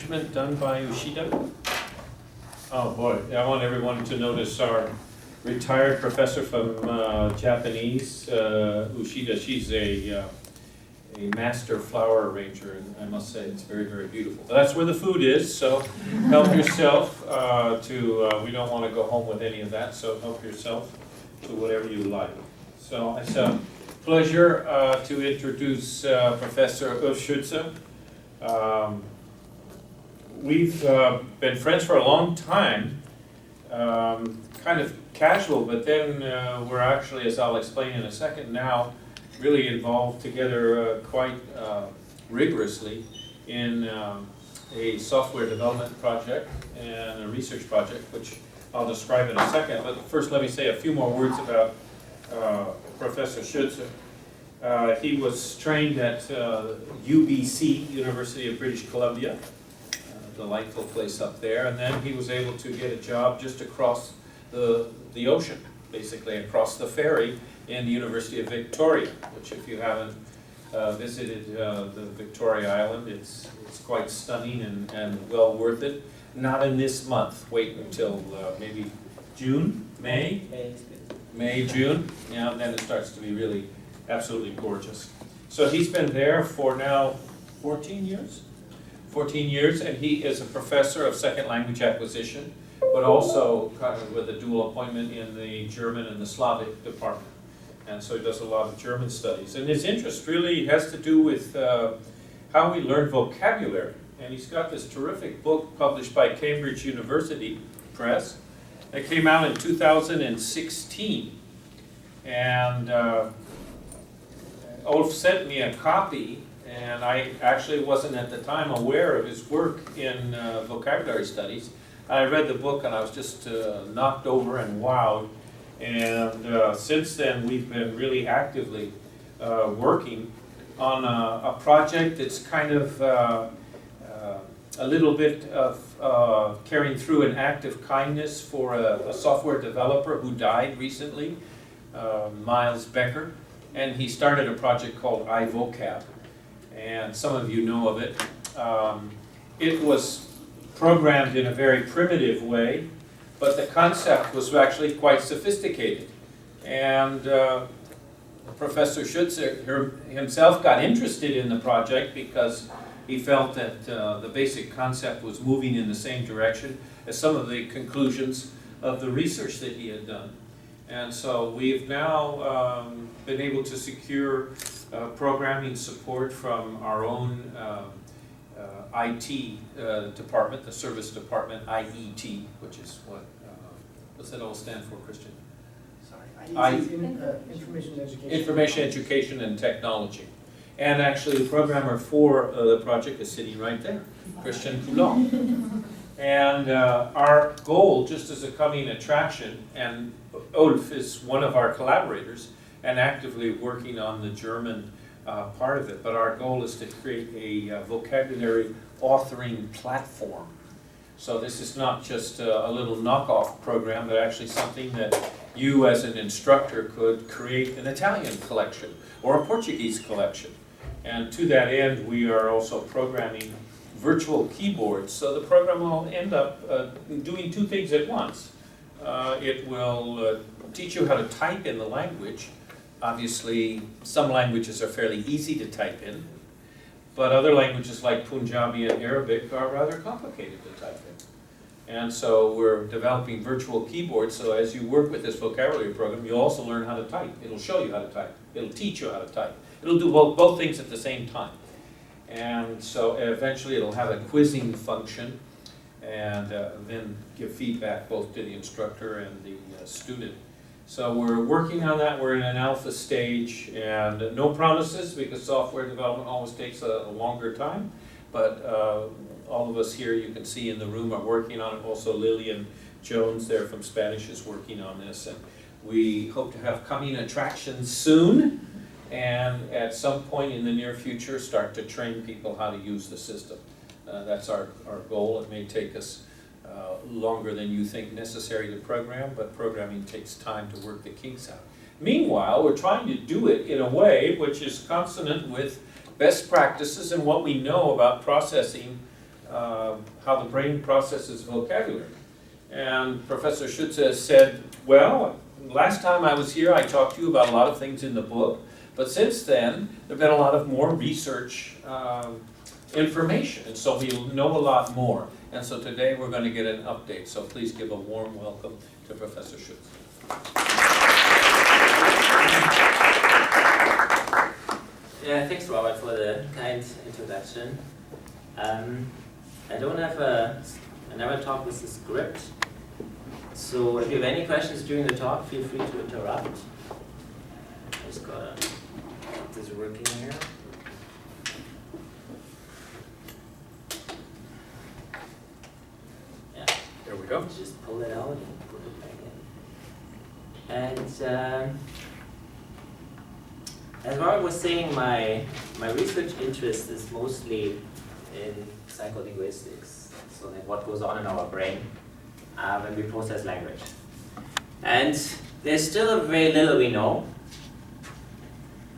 arrangement done by Ushida. Oh boy, I want everyone to notice our retired professor from Japanese, Ushida. She's a master flower arranger, and I must say it's very, very beautiful. But that's where the food is, so help yourself we don't want to go home with any of that, so help yourself to whatever you like. So it's a pleasure to introduce Professor Ulf Schütze. We've been friends for a long time, kind of casual, but then we're actually, as I'll explain in a second now, really involved together quite rigorously in a software development project and a research project, which I'll describe in a second. But first, let me say a few more words about Professor Schütze. He was trained at UBC, University of British Columbia, delightful place up there, and then he was able to get a job just across the ocean, basically across the ferry in the University of Victoria, which if you haven't visited the Victoria Island, it's quite stunning and well worth it. Not in this month, wait until maybe June, May, June, yeah, and then it starts to be really absolutely gorgeous. So he's been there for now 14 years, and he is a professor of second language acquisition, but also kind of with a dual appointment in the German and the Slavic department. And so he does a lot of German studies. And his interest really has to do with how we learn vocabulary. And he's got this terrific book published by Cambridge University Press that came out in 2016. And Ulf sent me a copy, and I actually wasn't at the time aware of his work in vocabulary studies. I read the book and I was just knocked over and wowed. And since then, we've been really actively working on a project that's kind of a little bit of carrying through an act of kindness for a software developer who died recently, Miles Becker. And he started a project called iVocab. And some of you know of it. It was programmed in a very primitive way, but the concept was actually quite sophisticated. And Professor Schütze himself got interested in the project because he felt that the basic concept was moving in the same direction as some of the conclusions of the research that he had done. And so we've now been able to secure programming support from our own IT department, the service department, IET, which is what's that all stand for, Christian? Sorry, Information Education. Information Education and Technology. And actually the programmer for the project is sitting right there, Christian Coulon. And our goal, just as a coming attraction, and Ulf is one of our collaborators and actively working on the German part of it, but our goal is to create a vocabulary authoring platform. So this is not just a little knockoff program, but actually something that you as an instructor could create an Italian collection or a Portuguese collection. And to that end, we are also programming virtual keyboards. So the program will end up doing two things at once. It will teach you how to type in the language. Obviously, some languages are fairly easy to type in, but other languages like Punjabi and Arabic are rather complicated to type in. And so we're developing virtual keyboards, so as you work with this vocabulary program, you'll also learn how to type. It'll show you how to type. It'll teach you how to type. It'll do both things at the same time. And so eventually it'll have a quizzing function and then give feedback both to the instructor and the student. So we're working on that. We're in an alpha stage, and no promises because software development always takes a longer time. But all of us here, you can see in the room, are working on it. Also Lillian Jones there from Spanish is working on this. And we hope to have coming attractions soon, and at some point in the near future start to train people how to use the system. That's our goal. It may take us longer than you think necessary to program, but programming takes time to work the kinks out. Meanwhile, we're trying to do it in a way which is consonant with best practices and what we know about processing how the brain processes vocabulary. And Professor Schütze said, well, last time I was here I talked to you about a lot of things in the book, but since then there have been a lot of more research information, and so we know a lot more. And so today we're going to get an update, so please give a warm welcome to Professor Schütze. Yeah, thanks Robert for the kind introduction. I never talk with the script, so if you have any questions during the talk, feel free to interrupt. Just gotta get this working here. Yeah. There we go. Just pull it out and put it back in. And as Robert was saying, my research interest is mostly in psycholinguistics, so like what goes on in our brain when we process language. And there's still very little we know.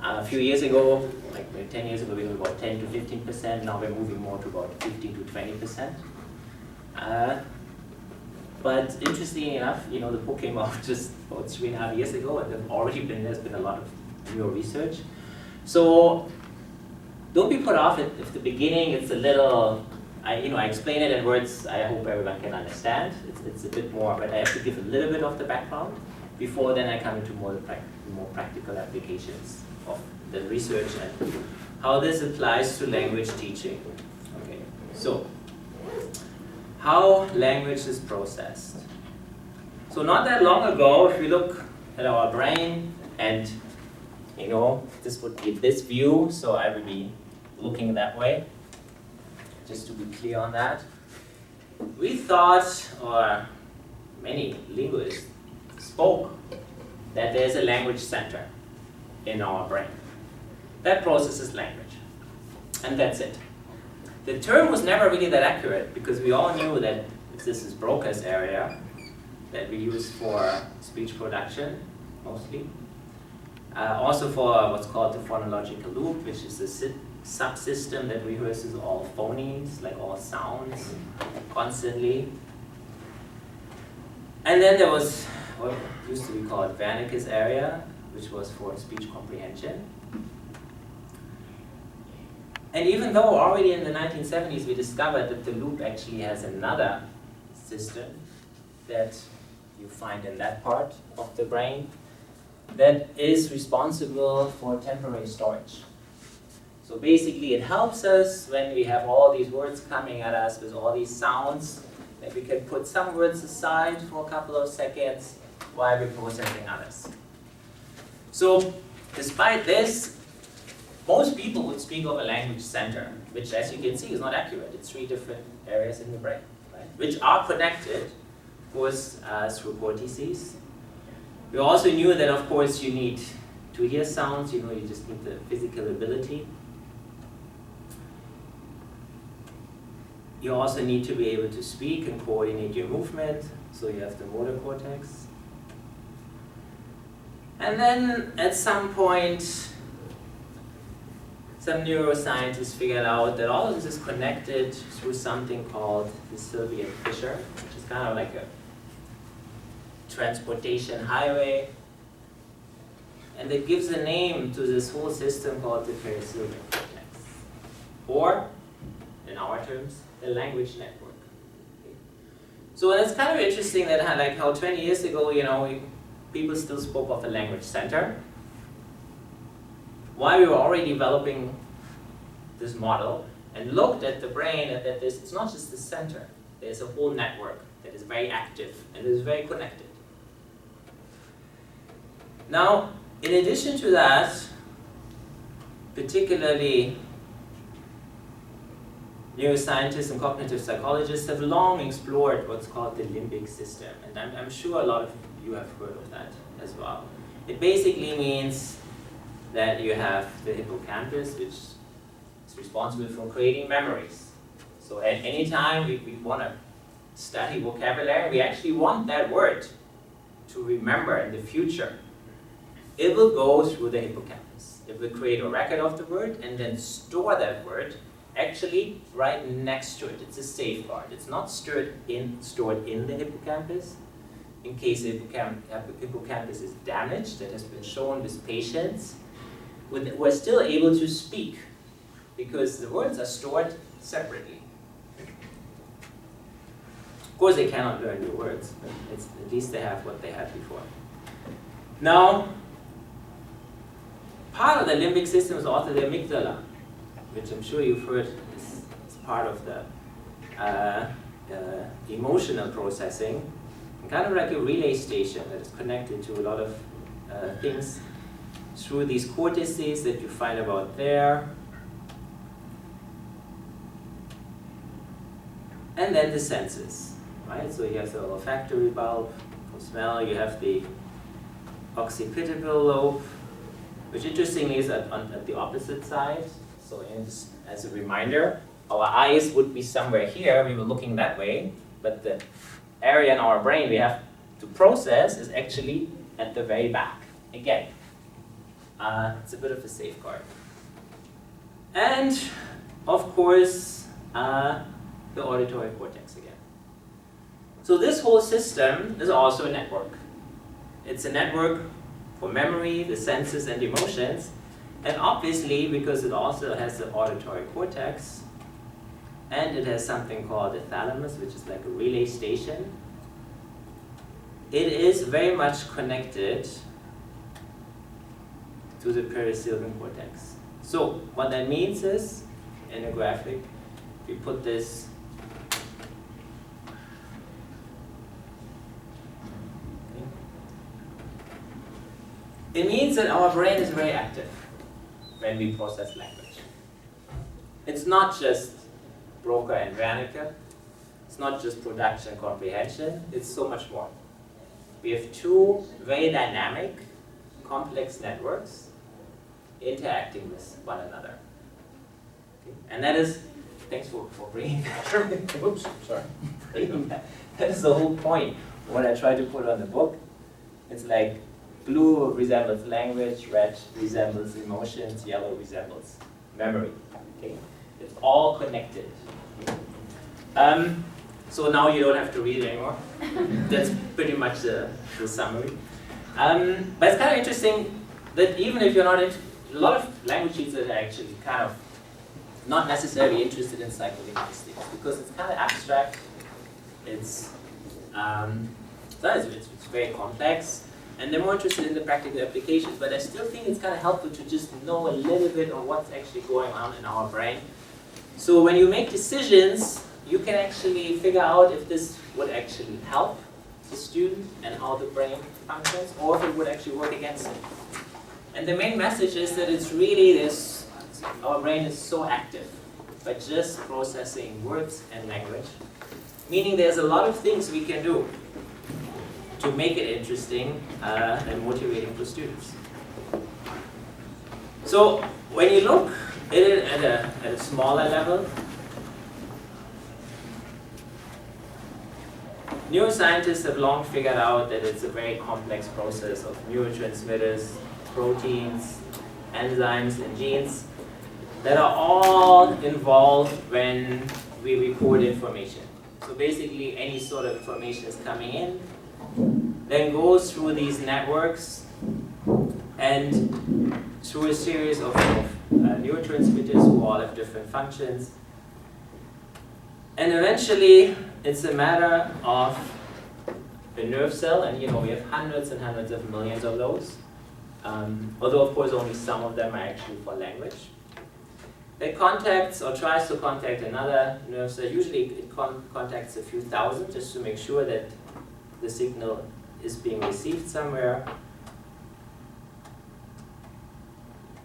A few years ago, like maybe 10 years ago, we were about 10 to 15%. Now we're moving more to about 15 to 20%. But interestingly enough, the book came out just about 3.5 years ago, and there's been a lot of new research. So don't be put off if the beginning it's a little, I explain it in words I hope everyone can understand. It's a bit more, but I have to give a little bit of the background before then I come into more practical applications of the research and how this applies to language teaching. Okay, so how language is processed. So not that long ago, if we look at our brain and this would be this view, so I will be looking that way, just to be clear on that. We thought, or many linguists spoke, that there's a language center in our brain that processes language, and that's it. The term was never really that accurate because we all knew that this is Broca's area that we use for speech production, mostly. Also for what's called the phonological loop, which is a subsystem that rehearses all phonemes, like all sounds, constantly. And then there was what used to be called Wernicke's area, which was for speech comprehension. And even though already in the 1970s we discovered that the loop actually has another system that you find in that part of the brain that is responsible for temporary storage. So basically it helps us when we have all these words coming at us with all these sounds, that we can put some words aside for a couple of seconds while we're processing others. So despite this, most people would speak of a language center, which as you can see is not accurate. It's 3 different areas in the brain, right? Which are connected, of course, through cortices. We also knew that, of course, you need to hear sounds, you just need the physical ability. You also need to be able to speak and coordinate your movement, so you have the motor cortex. And then at some point, some neuroscientists figured out that all of this is connected through something called the Sylvian fissure, which is kind of like a transportation highway. And it gives a name to this whole system called the perisylvian cortex. Or, in our terms, the language network. So it's kind of interesting that how 20 years ago, people still spoke of a language center. While we were already developing this model and looked at the brain and that it's not just the center, there's a whole network that is very active and is very connected. Now, in addition to that, particularly neuroscientists and cognitive psychologists have long explored what's called the limbic system, and I'm sure a lot of you have heard of that as well. It basically means that you have the hippocampus, which is responsible for creating memories. So at any time we want to study vocabulary, we actually want that word to remember in the future. It will go through the hippocampus. It will create a record of the word and then store that word actually right next to it. It's a safeguard. It's not stored in the hippocampus. In case the hippocampus is damaged, that has been shown with patients, we're still able to speak because the words are stored separately. Of course, they cannot learn new words, but at least they have what they had before. Now, part of the limbic system is also the amygdala, which I'm sure you've heard is part of the emotional processing, and kind of like a relay station that is connected to a lot of things through these cortices that you find about there. And then the senses, right? So you have the olfactory bulb for smell, you have the occipital lobe, which interestingly is at the opposite side. So as a reminder, our eyes would be somewhere here, we were looking that way, but the area in our brain we have to process is actually at the very back. Again, it's a bit of a safeguard. And of course, the auditory cortex again. So this whole system is also a network. It's a network for memory, the senses, and emotions. And obviously, because it also has the auditory cortex, and it has something called the thalamus, which is like a relay station, it is very much connected to the perisylvian cortex. So what that means is, in a graphic, we put this it means that our brain is very active when we process language. It's not just Broca and Wernicke. It's not just production and comprehension. It's so much more. We have two very dynamic, complex networks interacting with one another. Okay? And that is, thanks for bringing that. Oops, sorry. That is the whole point. What I try to put on the book, it's like blue resembles language, red resembles emotions, yellow resembles memory. Okay? It's all connected. So now you don't have to read anymore. That's pretty much the summary. But it's kind of interesting that even if you're not a lot of language teachers are actually kind of not necessarily interested in psycholinguistics because it's kind of abstract. It's very complex. And they're more interested in the practical applications, but I still think it's kind of helpful to just know a little bit of what's actually going on in our brain. So when you make decisions, you can actually figure out if this would actually help the student and how the brain functions, or if it would actually work against it. And the main message is that it's really this, our brain is so active by just processing words and language, meaning there's a lot of things we can do to make it interesting and motivating for students. So when you look at it at a smaller level, neuroscientists have long figured out that it's a very complex process of neurotransmitters, proteins, enzymes, and genes that are all involved when we record information. So basically any sort of information is coming in, then goes through these networks and through a series of neurotransmitters who all have different functions. And eventually, it's a matter of a nerve cell, and we have hundreds and hundreds of millions of those. Although, of course, only some of them are actually for language. That contacts or tries to contact another nerve cell. Usually, it contacts a few thousand just to make sure that the signal is being received somewhere,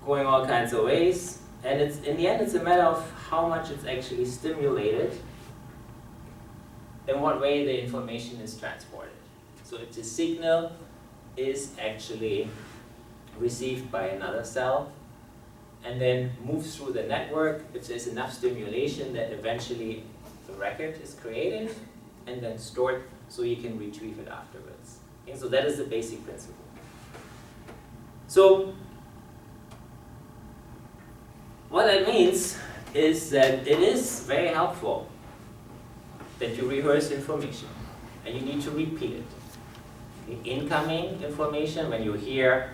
going all kinds of ways, and in the end it's a matter of how much it's actually stimulated, in what way the information is transported. So if the signal is actually received by another cell and then moves through the network, if there's enough stimulation that eventually the record is created and then stored so you can retrieve it afterwards. Okay, so that is the basic principle. So what that means is that it is very helpful that you rehearse information and you need to repeat it. The incoming information, when you hear,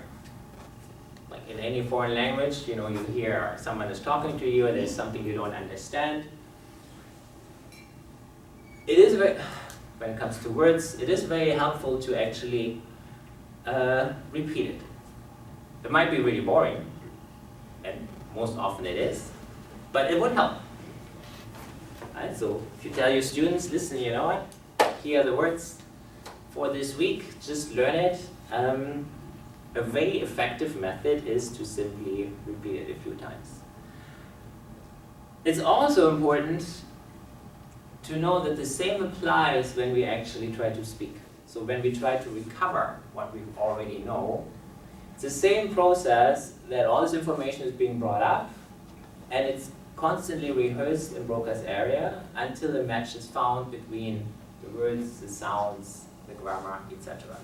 like in any foreign language, you hear someone is talking to you and there's something you don't understand. It is very, when it comes to words, it is very helpful to actually repeat it. It might be really boring, and most often it is, but it would help. Right? So if you tell your students, listen, you know what, here are the words for this week, just learn it. A very effective method is to simply repeat it a few times. It's also important to know that the same applies when we actually try to speak. So when we try to recover what we already know, it's the same process that all this information is being brought up and it's constantly rehearsed in Broca's area until a match is found between the words, the sounds, the grammar, etc.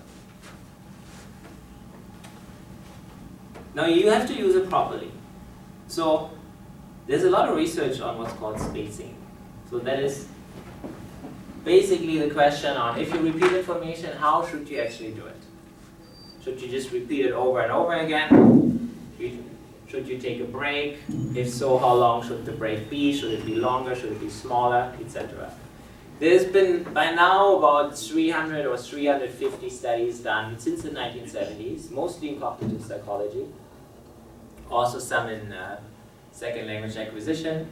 Now you have to use it properly. So there's a lot of research on what's called spacing. So that is basically the question on if you repeat information, how should you actually do it? Should you just repeat it over and over again? Should you take a break? If so, how long should the break be? Should it be longer? Should it be smaller? Etc. There's been by now about 300 or 350 studies done since the 1970s, mostly in cognitive psychology, also some in second language acquisition.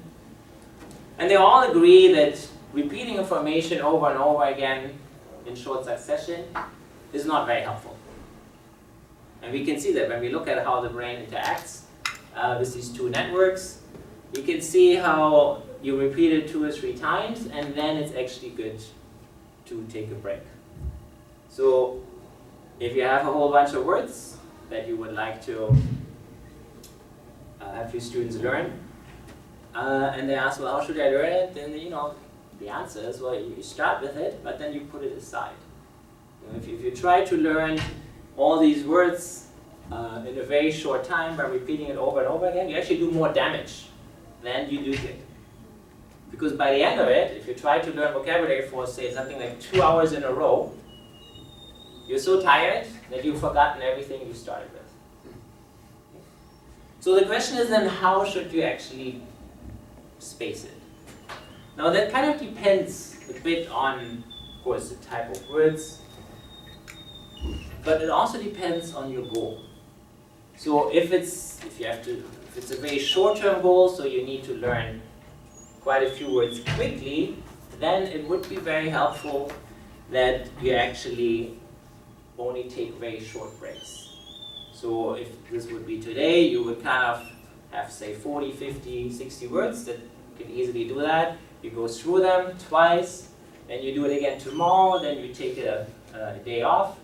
And they all agree that repeating information over and over again in short succession is not very helpful. And we can see that when we look at how the brain interacts with these two networks. You can see how you repeat it 2 or 3 times and then it's actually good to take a break. So if you have a whole bunch of words that you would like to have your students learn, and they ask, well, how should I learn it? Then the answer is, well, you start with it, but then you put it aside. If you try to learn all these words in a very short time by repeating it over and over again, you actually do more damage than you do good. Because by the end of it, if you try to learn vocabulary for, say, something like 2 hours in a row, you're so tired that you've forgotten everything you started with. So the question is then, how should you actually space it? Now that kind of depends a bit on, of course, the type of words, but it also depends on your goal. So if it's a very short-term goal, so you need to learn quite a few words quickly, then it would be very helpful that you actually only take very short breaks. So if this would be today, you would kind of have, say, 40, 50, 60 words that you can easily do that. You go through them twice, then you do it again tomorrow, then you take a day off,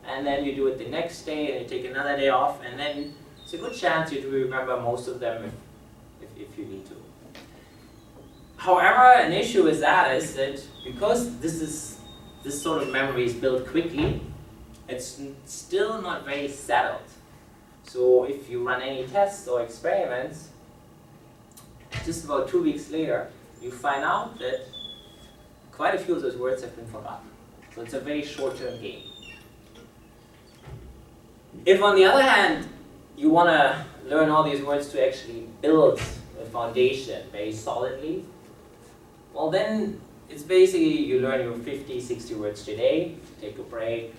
and then you do it the next day, and you take another day off, and then it's a good chance you do remember most of them if you need to. However, an issue with that is that because this sort of memory is built quickly, it's still not very settled. So if you run any tests or experiments, just about 2 weeks later, you find out that quite a few of those words have been forgotten. So it's a very short-term game. If, on the other hand, you want to learn all these words to actually build a foundation very solidly, well then it's basically you learn your 50, 60 words today, take a break,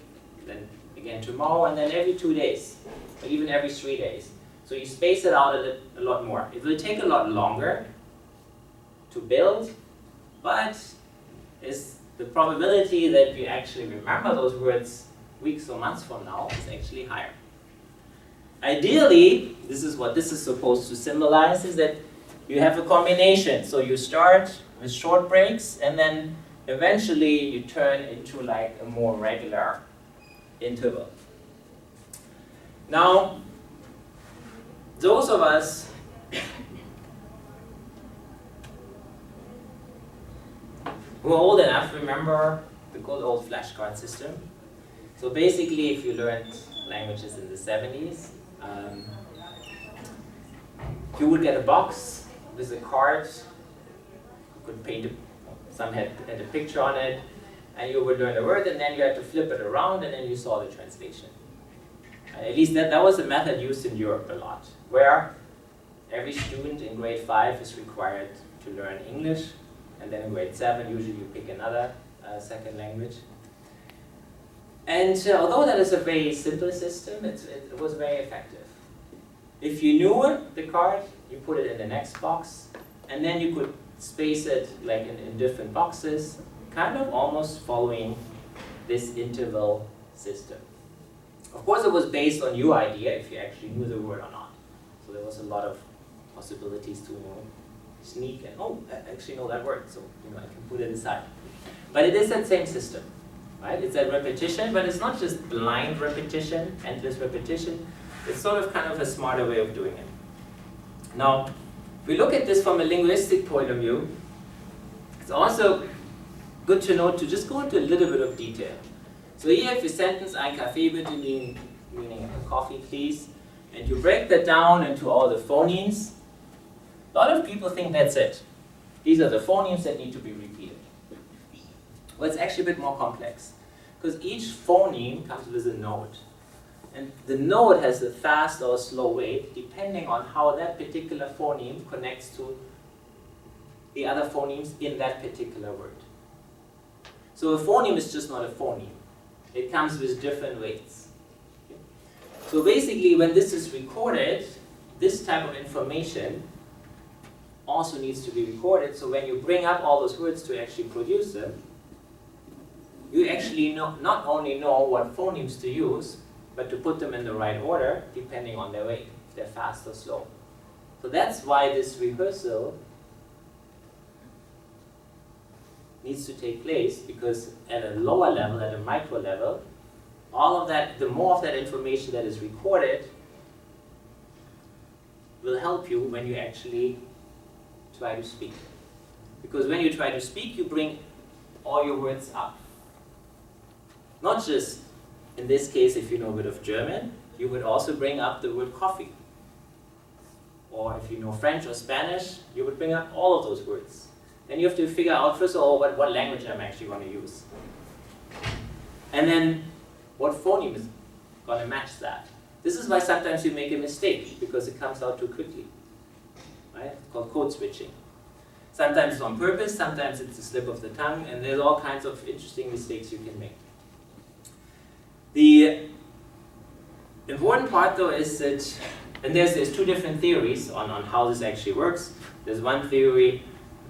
then again tomorrow, and then every 2 days, or even every 3 days. So you space it out a lot more. It will take a lot longer to build, but the probability that you actually remember those words weeks or months from now is actually higher. Ideally, this is what this is supposed to symbolize, is that you have a combination. So you start with short breaks, and then eventually you turn into like a more regular interval. Now, those of us who are old enough remember the good old flashcard system. So basically, if you learned languages in the 70s, you would get a box, with a card. You could paint some had a picture on it, and you would learn a word, and then you had to flip it around, and then you saw the translation. At least that was a method used in Europe a lot, where every student in grade 5 is required to learn English, and then in grade 7 usually you pick another second language. And although that is a very simple system, it was very effective. If you knew the card, you put it in the next box, and then you could space it like in different boxes, kind of almost following this interval system. Of course, it was based on your idea if you actually knew the word or not. So there was a lot of possibilities to sneak and, oh, I actually know that word, so I can put it aside. But it is that same system, right? It's that repetition, but it's not just blind repetition, endless repetition. It's sort of kind of a smarter way of doing it. Now, if we look at this from a linguistic point of view, it's also good to know to just go into a little bit of detail. So here if you sentence ein Kaffee bitte, meaning a coffee please, and you break that down into all the phonemes, a lot of people think that's it. These are the phonemes that need to be repeated. Well, it's actually a bit more complex, because each phoneme comes with a note. And the note has a fast or a slow weight, depending on how that particular phoneme connects to the other phonemes in that particular word. So a phoneme is just not a phoneme. It comes with different weights. Okay? So basically, when this is recorded, this type of information also needs to be recorded. So when you bring up all those words to actually produce them, you actually not only know what phonemes to use, but to put them in the right order, depending on their weight, if they're fast or slow. So that's why this rehearsal needs to take place, because at a lower level, at a micro level, all of that, the more of that information that is recorded will help you when you actually try to speak. Because when you try to speak, you bring all your words up. Not just, in this case, if you know a bit of German, you would also bring up the word coffee. Or if you know French or Spanish, you would bring up all of those words. Then you have to figure out, first of all, what language I'm actually going to use. And then, what phoneme is going to match that. This is why sometimes you make a mistake, because it comes out too quickly. Right? It's called code switching. Sometimes it's on purpose, sometimes it's a slip of the tongue, and there's all kinds of interesting mistakes you can make. The important part, though, is that, and there's two different theories on how this actually works. There's one theory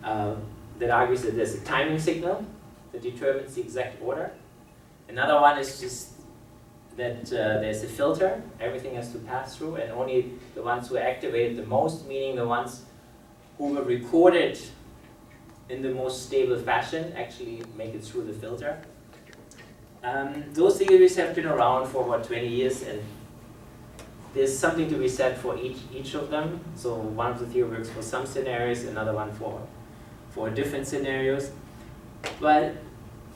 that argues that there's a timing signal that determines the exact order. Another one is just that there's a filter, everything has to pass through, and only the ones who are activated the most, meaning the ones who were recorded in the most stable fashion, actually make it through the filter. Those theories have been around for about 20 years, and there's something to be said for each of them. So one of the theory works for some scenarios, another one for different scenarios. But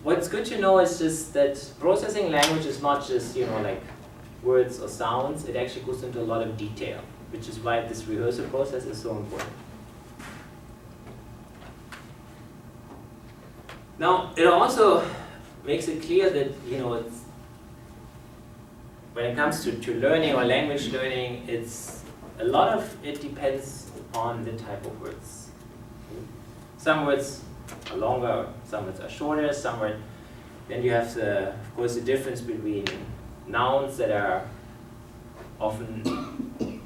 what's good to know is just that processing language is not just, like words or sounds. It actually goes into a lot of detail, which is why this rehearsal process is so important. Now, it also makes it clear that, it's, when it comes to learning or language learning, a lot of it depends on the type of words. Some words are longer, some words are shorter, then you have of course, the difference between nouns that are often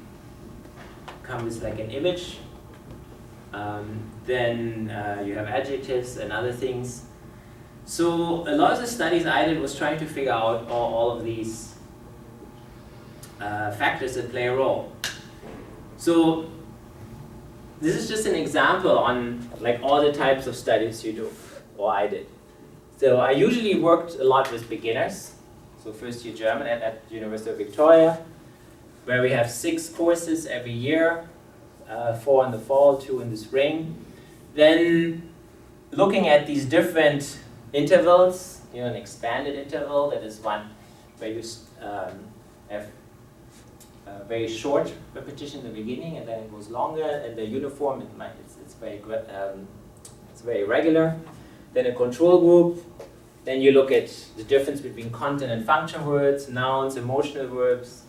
come with like an image. Then you have adjectives and other things. So a lot of the studies I did was trying to figure out all of these factors that play a role. So this is just an example on like all the types of studies you do, or I did. So I usually worked a lot with beginners. So first year German at University of Victoria, where we have 6 courses every year, 4 in the fall, 2 in the spring. Then looking at these different intervals, an expanded interval, that is one where you have very short repetition in the beginning, and then it goes longer, and the uniform, it's very regular. Then a control group. Then you look at the difference between content and function words, nouns, emotional verbs.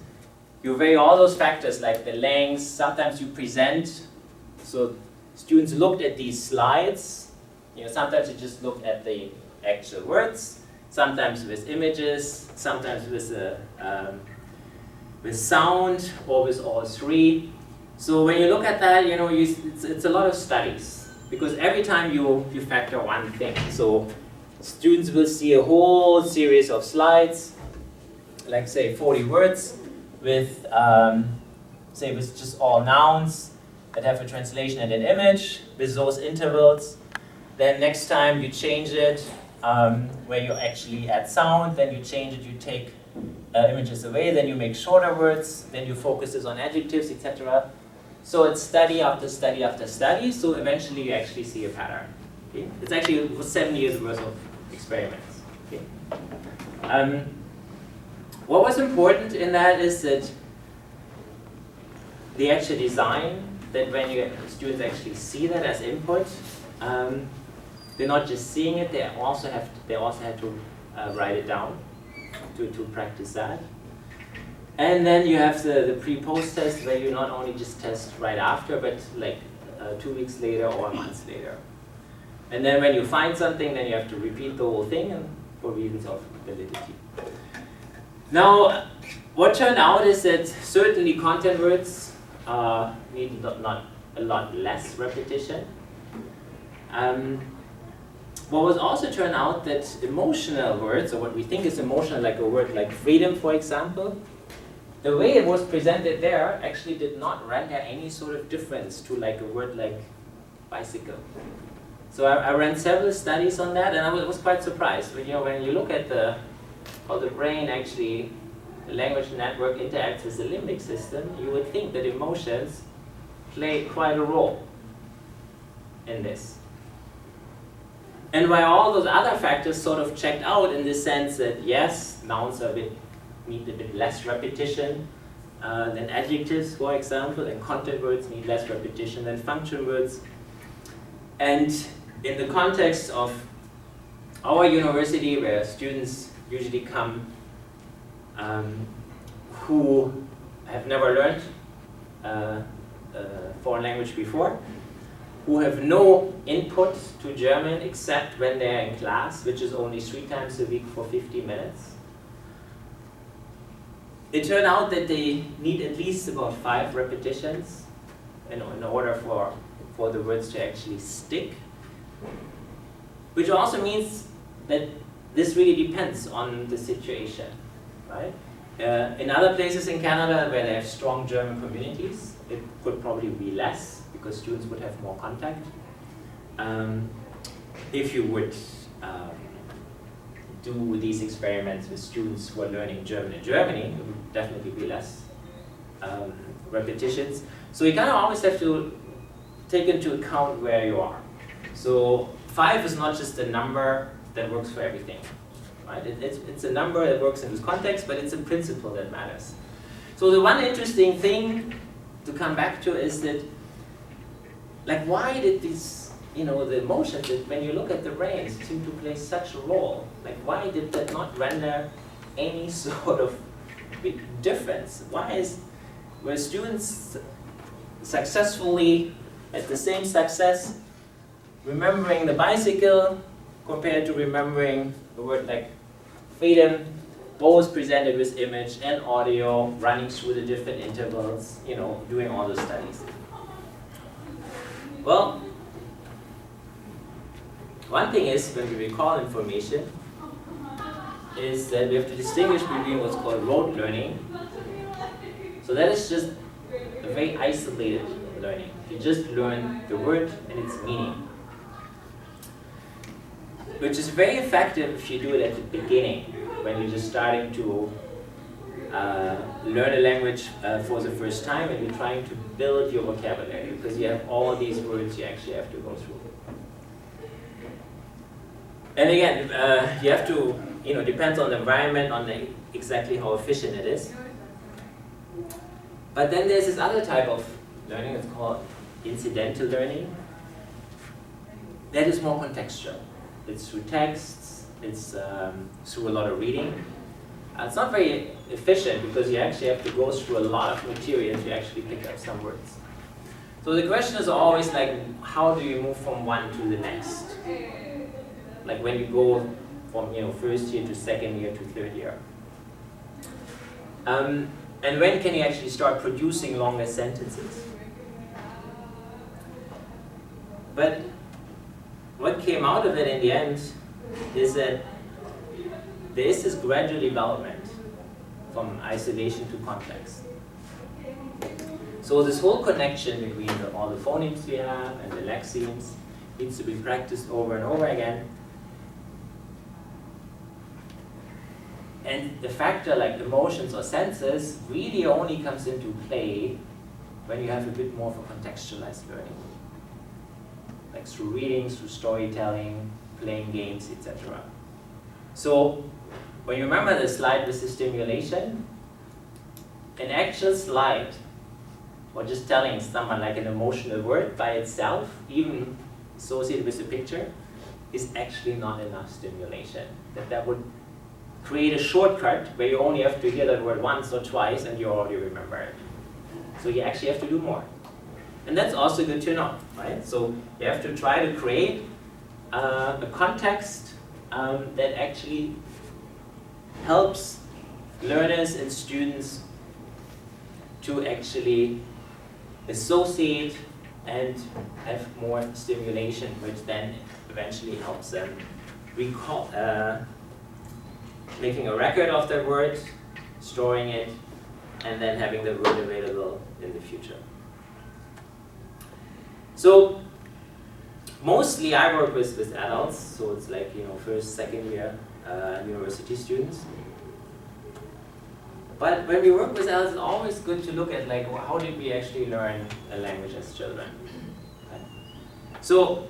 You weigh all those factors like the length. Sometimes you present. So students looked at these slides. Sometimes you just look at the actual words. Sometimes with images. Sometimes with sound, or with all three. So when you look at that, it's a lot of studies, because every time you factor one thing. So students will see a whole series of slides, like say 40 words, with with just all nouns that have a translation and an image with those intervals. Then next time you change it, where you actually add sound, then you change it, you take images away, then you make shorter words, then you focus on adjectives, etc. So it's study after study after study, so eventually you actually see a pattern. Okay? It's actually 7 years worth of experiments. Okay? What was important in that is that the actual design, that when students actually see that as input, they're not just seeing it, they also have to write it down to practice that. And then you have the pre-post test, where you not only just test right after, but like 2 weeks later or months later. And then when you find something, then you have to repeat the whole thing, and for reasons of validity. Now, what turned out is that certainly content words need not a lot less repetition. What was also turned out that emotional words, or what we think is emotional, like a word like freedom, for example, the way it was presented there actually did not render any sort of difference to like a word like bicycle. So I ran several studies on that, and I was quite surprised. When you look at how the brain actually, the language network interacts with the limbic system, you would think that emotions play quite a role in this. And while all those other factors sort of checked out in the sense that yes, nouns need a bit less repetition than adjectives, for example, and content words need less repetition than function words. And in the context of our university, where students usually come who have never learned foreign language before, who have no input to German except when they're in class, which is only 3 times a week for 50 minutes. It turned out that they need at least about 5 repetitions in order for the words to actually stick. Which also means that this really depends on the situation, right? In other places in Canada where they have strong German communities, it could probably be less, because students would have more contact. If you would do these experiments with students who are learning German in Germany, it would definitely be less repetitions. So you kind of always have to take into account where you are. So 5 is not just a number that works for everything, right? It's a number that works in this context, but it's a principle that matters. So the one interesting thing to come back to is that, like, why did these, the emotions, that when you look at the brains, seem to play such a role? Like, why did that not render any sort of big difference? Were students successfully, at the same success, remembering the bicycle compared to remembering a word like freedom, both presented with image and audio, running through the different intervals, doing all the studies? Well, one thing is, when we recall information, is that we have to distinguish between what's called rote learning. So that is just a very isolated learning. You just learn the word and its meaning, which is very effective if you do it at the beginning, when you're just starting to learn a language for the first time, and you're trying to build your vocabulary, because you have all these words you actually have to go through. And again, you have to, depends on the environment, on exactly how efficient it is. But then there's this other type of learning, it's called incidental learning. That is more contextual. It's through texts, it's through a lot of reading. It's not very efficient because you actually have to go through a lot of material to actually pick up some words. So the question is always like, how do you move from one to the next? Like when you go from first year to second year to third year. And when can you actually start producing longer sentences? But what came out of it in the end is that there is this gradual development from isolation to context. So this whole connection between all the phonemes we have and the lexemes needs to be practiced over and over again. And the factor like emotions or senses really only comes into play when you have a bit more of a contextualized learning. Like through reading, through storytelling, playing games, etc. So when you remember the slide with the stimulation, an actual slide, or just telling someone like an emotional word by itself, even associated with the picture, is actually not enough stimulation. That would create a shortcut where you only have to hear that word once or twice and you already remember it. So you actually have to do more. And that's also good to know, right? So you have to try to create a context that actually helps learners and students to actually associate and have more stimulation, which then eventually helps them recall, making a record of their word, storing it, and then having the word available in the future. So mostly I work with adults, so it's like first, second year university students. But when we work with adults, it's always good to look at like how did we actually learn a language as children. Okay. So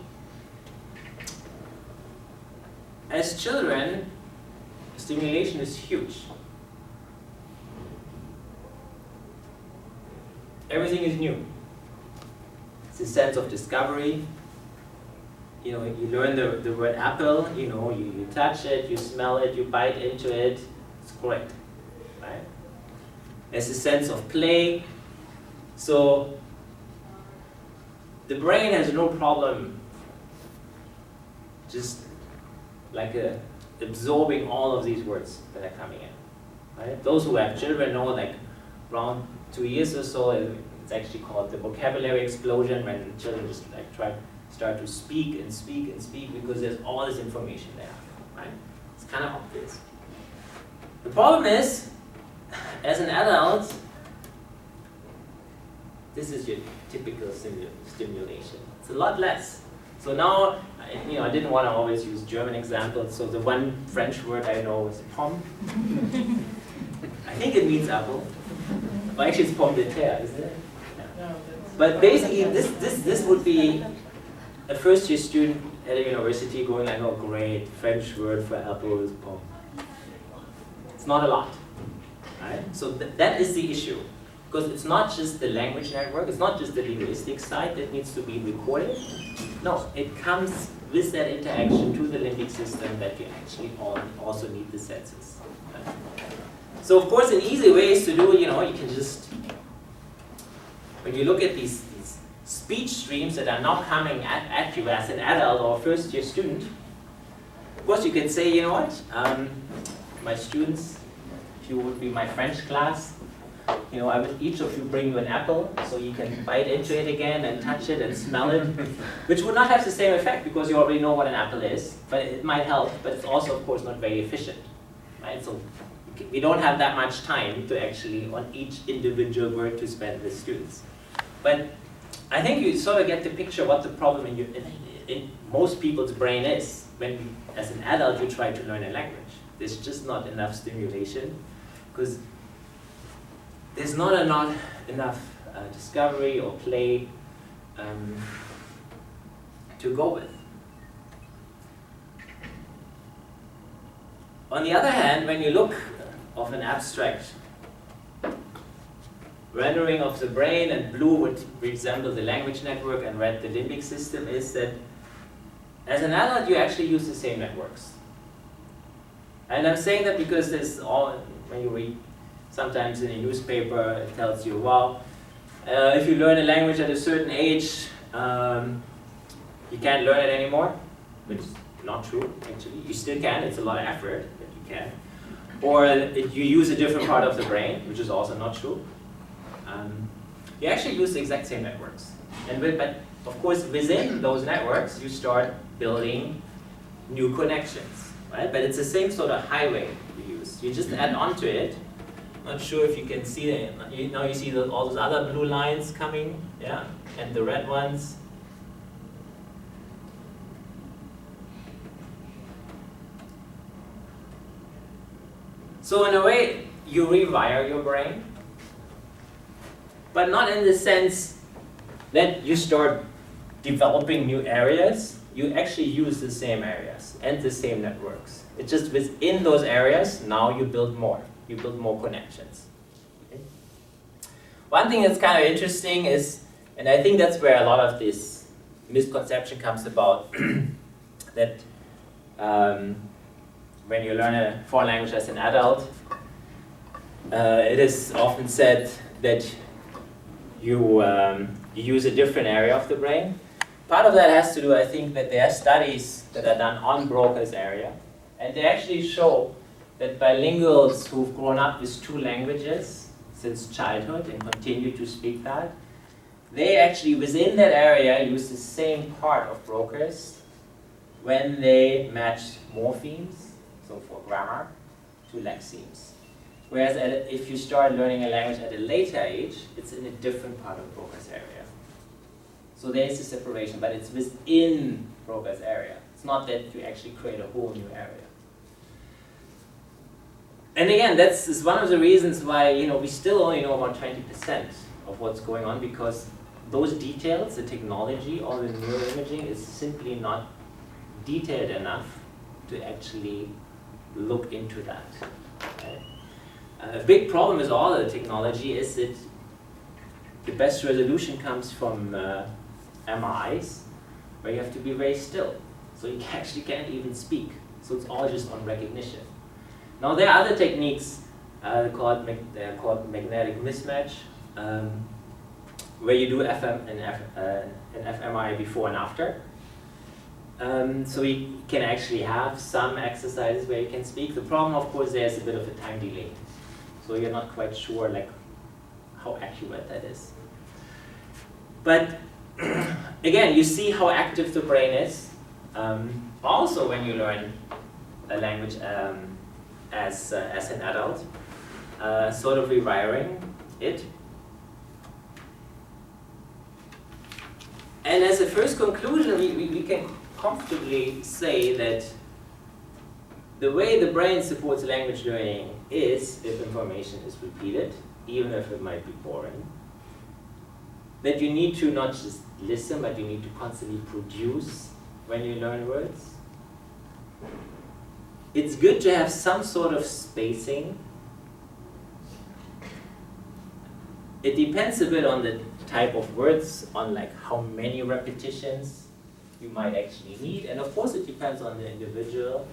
as children, stimulation is huge. Everything is new. It's a sense of discovery. You learn the word apple, you touch it, you smell it, you bite into it, it's great, right? There's a sense of play. So the brain has no problem just like absorbing all of these words that are coming in, right? Those who have children know like around 2 years or so, it's actually called the vocabulary explosion, when children just like start to speak and speak and speak because there's all this information there, right? It's kind of obvious. The problem is, as an adult, this is your typical stimulation. It's a lot less. So now, I didn't want to always use German examples, so the one French word I know is pomme. I think it means apple. Well, actually it's pomme de terre, isn't it? Yeah. But basically, this would be a first-year student at a university going like, oh great, French word for apple is pomme. It's not a lot, right? So that is the issue. Because it's not just the language network, it's not just the linguistic side that needs to be recorded. No, it comes with that interaction to the limbic system that you actually also need the senses. Right? So of course an easy way is to do, you can just, when you look at these speech streams that are now coming at you as an adult or first year student, of course you can say, my students, if you would be my French class, I would each of you bring you an apple so you can bite into it again and touch it and smell it, which would not have the same effect because you already know what an apple is, but it might help, but it's also of course not very efficient, right? So we don't have that much time to actually on each individual word to spend with students. But I think you sort of get the picture what the problem in most people's brain is when as an adult you try to learn a language. There's just not enough stimulation because there's not enough discovery or play to go with. On the other hand, when you look of an abstract rendering of the brain, and blue would resemble the language network, and red the limbic system, is that as an adult you actually use the same networks. And I'm saying that because there's all, when you read sometimes in a newspaper, it tells you, well, if you learn a language at a certain age, you can't learn it anymore, which is not true, actually. You still can, it's a lot of effort, but you can. Or you use a different part of the brain, which is also not true. You actually use the exact same networks. But of course, within those networks, you start building new connections, right? But it's the same sort of highway you use. You just add on to it. Not sure if you can see it. Now you see all those other blue lines coming, yeah, and the red ones. So in a way, you rewire your brain, but not in the sense that you start developing new areas. You actually use the same areas and the same networks. It's just within those areas, now you build more. You build more connections. Okay? One thing that's kind of interesting is, and I think that's where a lot of this misconception comes about, that when you learn a foreign language as an adult, it is often said that you use a different area of the brain. Part of that has to do, I think, that there are studies that are done on Broca's area, and they actually show that bilinguals who've grown up with 2 languages since childhood and continue to speak that, they actually, within that area, use the same part of Broca's when they match morphemes, so for grammar, to lexemes. Whereas if you start learning a language at a later age, it's in a different part of Broca's area. So there is a separation, but it's within Broca's area. It's not that you actually create a whole new area. And again, that's one of the reasons why we still only know about 20% of what's going on, because those details, the technology, all the neuroimaging is simply not detailed enough to actually look into that. Okay? A big problem with all the technology is that the best resolution comes from MRIs, where you have to be very still. So you actually can't even speak. So it's all just on recognition. Now there are other techniques they're called magnetic mismatch, where you do an fMRI before and after. So you can actually have some exercises where you can speak. The problem, of course, there's a bit of a time delay. So you're not quite sure how accurate that is. But again, you see how active the brain is. Also, when you learn a language as an adult, sort of rewiring it. And as a first conclusion, we can comfortably say that the way the brain supports language learning is if information is repeated, even if it might be boring. That you need to not just listen, but you need to constantly produce when you learn words. It's good to have some sort of spacing. It depends a bit on the type of words, on how many repetitions you might actually need, and of course it depends on the individual.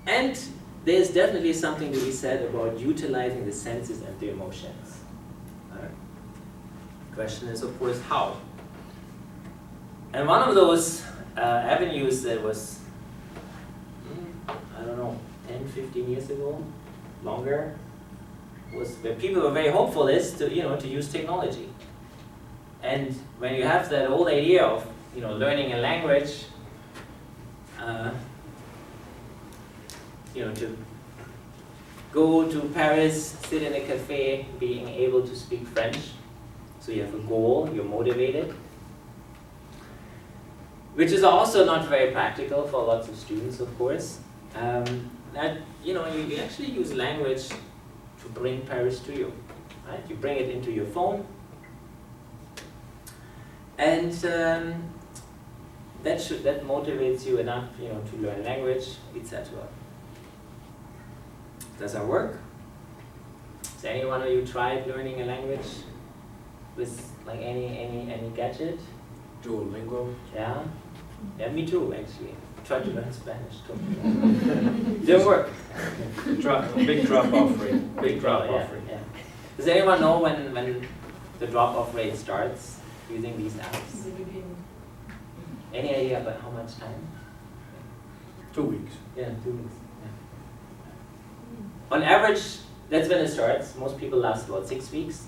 And there's definitely something to be said about utilizing the senses and the emotions. The question is, of course, how? And one of those avenues that was, I don't know, 10, 15 years ago, longer, was where people were very hopeful is to use technology. And when you have that old idea of learning a language, to go to Paris, sit in a cafe, being able to speak French, so you have a goal, you're motivated, which is also not very practical for lots of students, of course. That you actually use language to bring Paris to you, right? You bring it into your phone, and that motivates you enough, to learn language, etc. Does that work? Has anyone of you tried learning a language with like any gadget? Duolingo. Yeah? Yeah, me too, actually. Tried to learn Spanish too. Didn't work. Big drop-off rate, big drop-off rate. Yeah. Does anyone know when the drop-off rate starts using these apps? Any idea about how much time? 2 weeks. Yeah, 2 weeks. Yeah. On average, that's when it starts. Most people last about 6 weeks.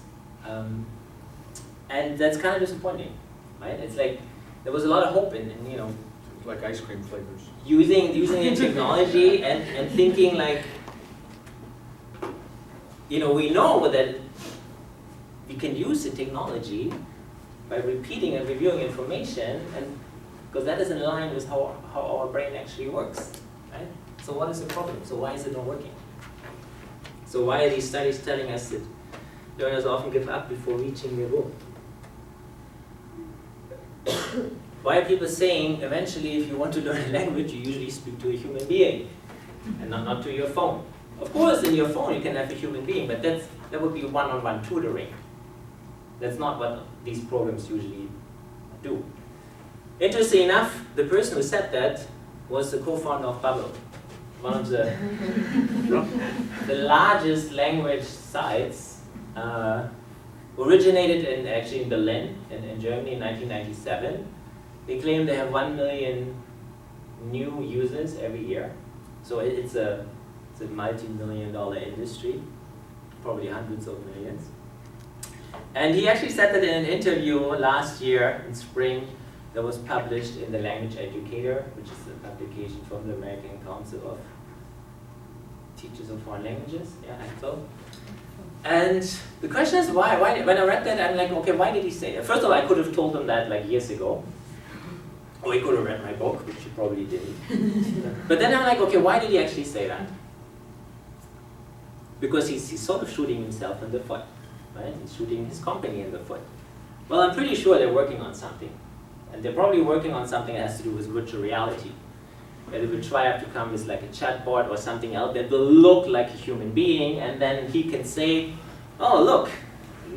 And that's kind of disappointing, right? It's like there was a lot of hope in you know, Like ice cream flavors. using the technology and thinking like, you know, we know that we can use the technology by repeating and reviewing information, and because that is in line with how our brain actually works, right? So what is the problem? So why is it not working? So why are these studies telling us that learners often give up before reaching their goal? Why are people saying eventually if you want to learn a language you usually speak to a human being and not to your phone? Of course in your phone you can have a human being, but that would be one-on-one tutoring. That's not what these programs usually do. Interesting enough, the person who said that was the co-founder of Babbel, one of the largest language sites, originated in Berlin in Germany in 1997. They claim they have 1 million new users every year. So it's a multi-million-dollar industry, probably hundreds of millions. And he actually said that in an interview last year in spring that was published in The Language Educator, which is a publication from the American Council of Teachers of Foreign Languages. Yeah, I think so. And the question is why? When I read that, I'm like, okay, why did he say that? First of all, I could have told him that like years ago. Or he could have read my book, which he probably didn't. But then I'm like, okay, why did he actually say that? Because he's sort of shooting himself in the foot, right? He's shooting his company in the foot. Well, I'm pretty sure they're working on something. And they're probably working on something that has to do with virtual reality. That it will try to come with like a chatbot or something else that will look like a human being, and then he can say, oh, look,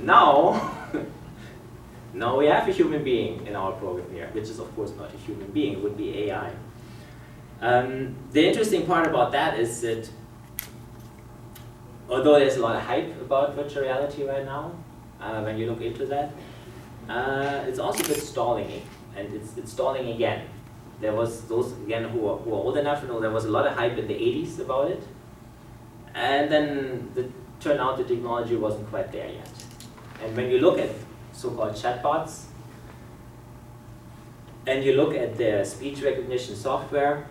now we have a human being in our program here, which is of course not a human being, it would be AI. The interesting part about that is that although there's a lot of hype about virtual reality right now, when you look into that, it's also a bit stalling, and it's stalling again. There was those, again, who are old enough to know there was a lot of hype in the 80s about it, and then it turned out the technology wasn't quite there yet. And when you look at so-called chatbots, and you look at their speech recognition software,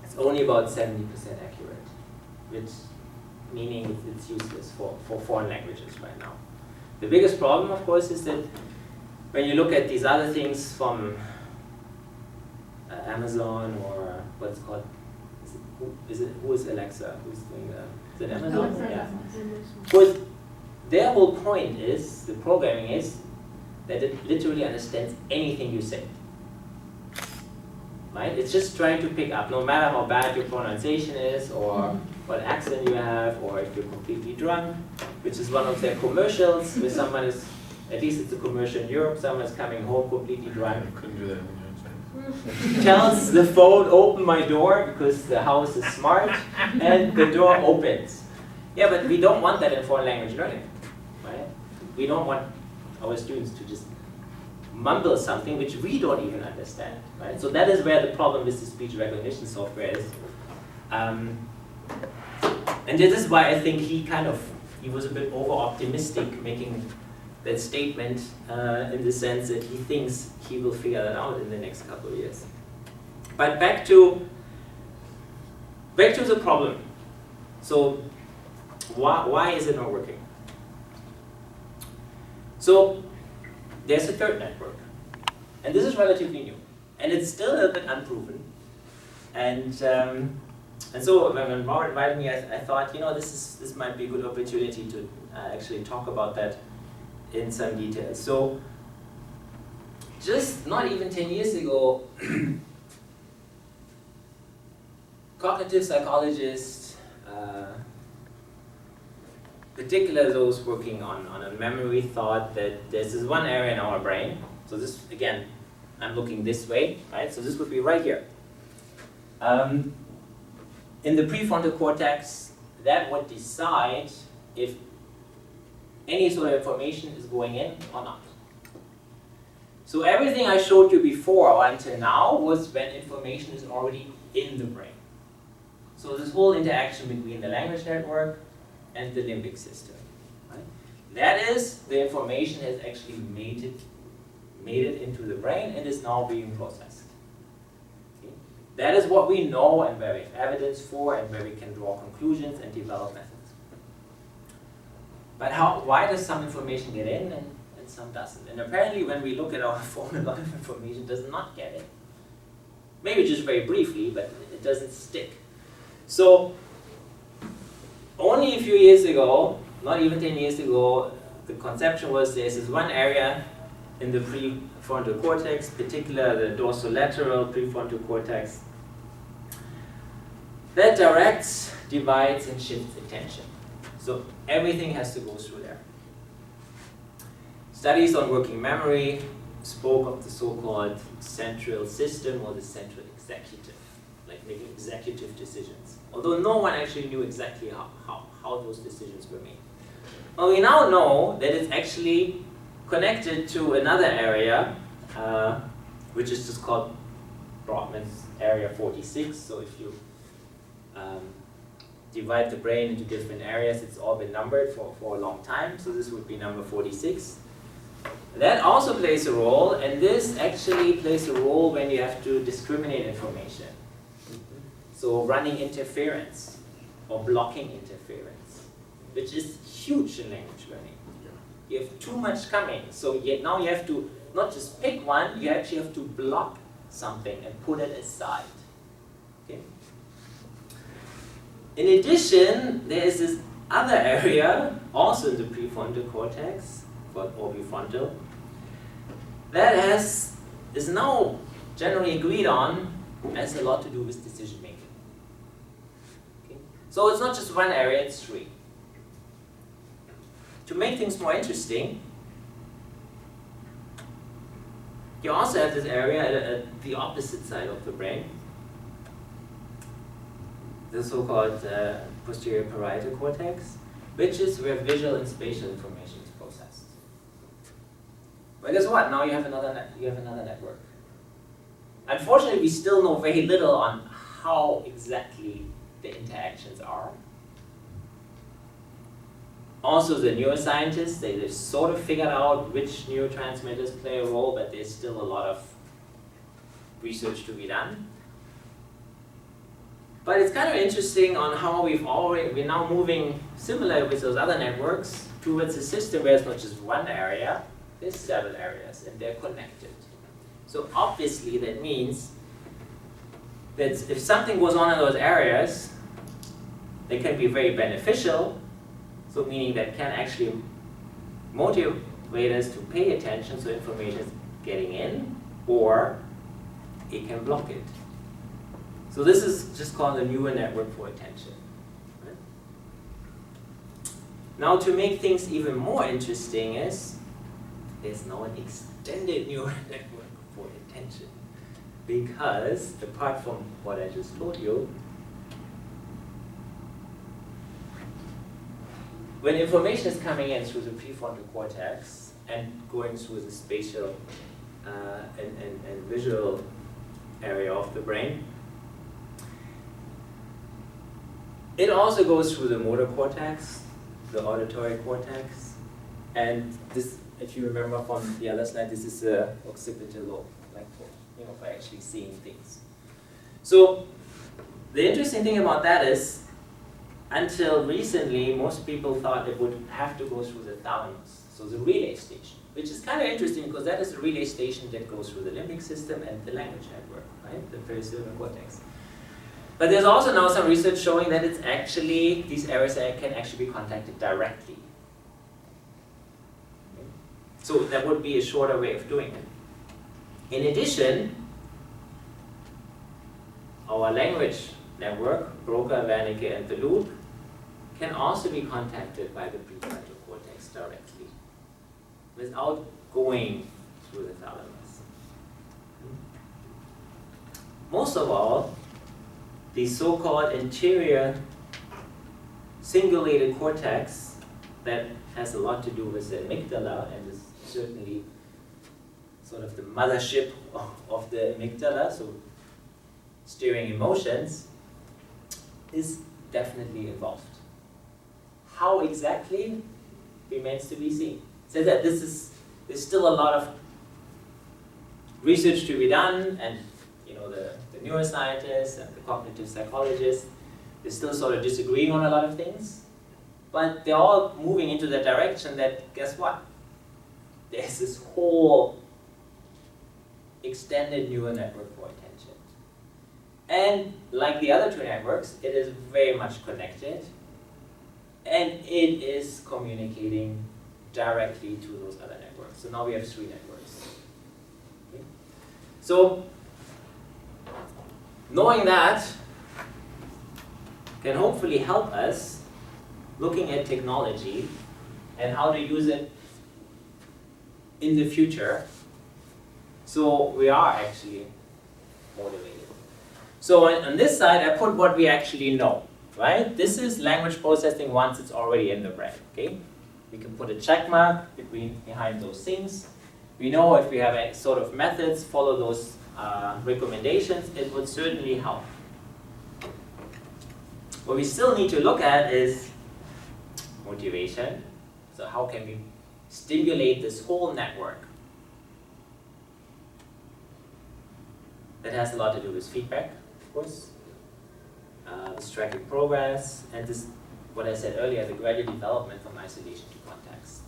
it's only about 70% accurate, which meaning it's useless for foreign languages right now. The biggest problem, of course, is that when you look at these other things from Amazon or what's called, who is Alexa? Who's doing that? Is it Amazon? Alexa. Yeah. Of course, their whole point is, the programming is, that it literally understands anything you say. Right? It's just trying to pick up, no matter how bad your pronunciation is, or what accent you have, or if you're completely drunk, which is one of their commercials, where someone is, at least it's a commercial in Europe, someone is coming home completely drunk, I couldn't do that in the United States. tells the phone, open my door, because the house is smart, and the door opens. Yeah, but we don't want that in foreign language learning, right? We don't want our students to just mumble something which we don't even understand, right? So that is where the problem with the speech recognition software is. And this is why I think he was a bit over-optimistic making that statement in the sense that he thinks he will figure that out in the next couple of years. But back to the problem. So why is it not working? So there's a third network, and this is relatively new, and it's still a bit unproven. And so when Mauro invited me, I thought, you know, this might be a good opportunity to actually talk about that in some detail. So just not even 10 years ago, cognitive psychologists, particular those working on a memory thought that there's this one area in our brain. So this, again, I'm looking this way, right? So this would be right here. In the prefrontal cortex, that would decide if any sort of information is going in or not. So everything I showed you before or until now was when information is already in the brain. So this whole interaction between the language network and the limbic system. Right? That is, the information has actually made it into the brain and is now being processed. Okay? That is what we know and where we have evidence for and where we can draw conclusions and develop methods. But why does some information get in and some doesn't? And apparently when we look at our phone, a lot of information does not get in. Maybe just very briefly, but it doesn't stick. So only a few years ago, not even 10 years ago, the conception was there's this one area in the prefrontal cortex, particularly the dorsolateral prefrontal cortex, that directs, divides, and shifts attention. So everything has to go through there. Studies on working memory spoke of the so-called central system or the central executive, like making executive decisions. Although no one actually knew exactly how those decisions were made. Well, we now know that it's actually connected to another area, which is just called Brodmann's area 46. So if you divide the brain into different areas, it's all been numbered for a long time. So this would be number 46. That also plays a role, and this actually plays a role when you have to discriminate information. So running interference or blocking interference, which is huge in language learning. You have too much coming, so now you have to not just pick one, you actually have to block something and put it aside. Okay? In addition, there is this other area, also in the prefrontal cortex, called orbifrontal, that is now generally agreed on has a lot to do with decision making. Okay? So it's not just one area, it's three. To make things more interesting, you also have this area at the opposite side of the brain, the so-called posterior parietal cortex, which is where visual and spatial information is processed. But guess what? Now you have another network. Unfortunately, we still know very little on how exactly the interactions are. Also, the neuroscientists, they've sort of figured out which neurotransmitters play a role, but there's still a lot of research to be done. But it's kind of interesting on how we're now moving, similar with those other networks, towards a system where it's not just one area, there's several areas, and they're connected. So obviously that means that if something goes on in those areas, they can be very beneficial, so meaning that can actually motivate us to pay attention so information is getting in, or it can block it. So this is just called a neural network for attention. Right? Now to make things even more interesting is, there's now an extended neural network for attention. Because apart from what I just told you, when information is coming in through the prefrontal cortex and going through the spatial and visual area of the brain, it also goes through the motor cortex, the auditory cortex, and this, if you remember from the other slide, this is the occipital lobe, like for actually seeing things. So the interesting thing about that is, until recently, most people thought it would have to go through the thalamus, so the relay station, which is kind of interesting because that is the relay station that goes through the limbic system and the language network, right, the peripheral cortex. But there's also now some research showing that it's actually, these areas can actually be contacted directly. Okay? So that would be a shorter way of doing it. In addition, our language network, Broca, Wernicke, and the loop, can also be contacted by the prefrontal cortex directly without going through the thalamus. Most of all, the so-called anterior cingulated cortex that has a lot to do with the amygdala and is certainly sort of the mothership of the amygdala, so steering emotions, is definitely involved. How exactly remains to be seen. So that there's still a lot of research to be done, and the neuroscientists and the cognitive psychologists, they're still sort of disagreeing on a lot of things, but they're all moving into the direction that, guess what? There's this whole extended neural network for attention. And like the other two networks, it is very much connected, and it is communicating directly to those other networks. So now we have 3 networks. Okay. So knowing that can hopefully help us looking at technology and how to use it in the future. So we are actually motivated. So on this side, I put what we actually know, right? This is language processing once it's already in the brain, okay? We can put a check mark behind those things. We know if we have a sort of methods, follow those recommendations, it would certainly help. What we still need to look at is motivation. So how can we stimulate this whole network? That has a lot to do with feedback, of course, this tracking progress, and this, what I said earlier, the gradual development from isolation to context.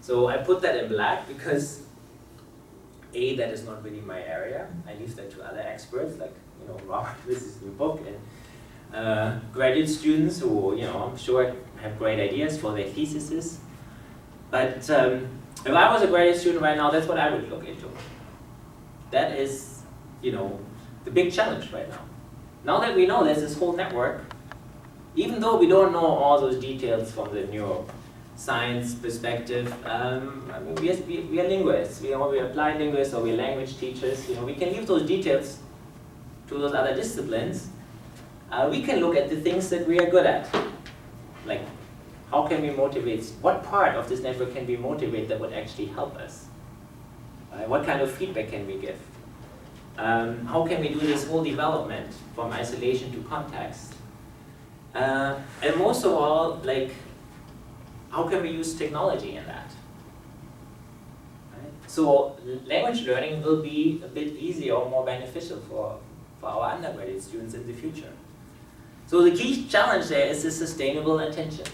So I put that in black because A, that is not really my area. I leave that to other experts, like Robert with his new book, and graduate students who I'm sure have great ideas for their theses. But if I was a graduate student right now, that's what I would look into. That is, the big challenge right now. Now that we know there's this whole network, even though we don't know all those details from the neuroscience perspective, I mean, we are linguists. We are applied linguists, or we're language teachers. We can leave those details to those other disciplines. We can look at the things that we are good at, like how can we motivate? What part of this network can we motivate that would actually help us? What kind of feedback can we give? How can we do this whole development from isolation to context? And most of all, how can we use technology in that? Right? So language learning will be a bit easier or more beneficial for our undergraduate students in the future. So the key challenge there is the sustainable attention.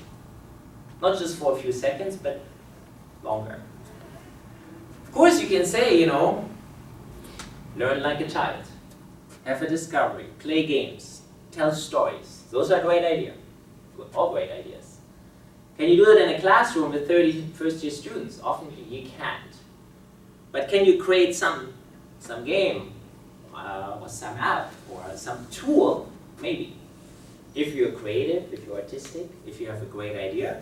Not just for a few seconds, but longer. Of course, you can say, learn like a child, have a discovery, play games, tell stories. Those are great ideas, all great ideas. Can you do that in a classroom with 30 first-year students? Often you can't. But can you create some game, or some app, or some tool? Maybe. If you're creative, if you're artistic, if you have a great idea,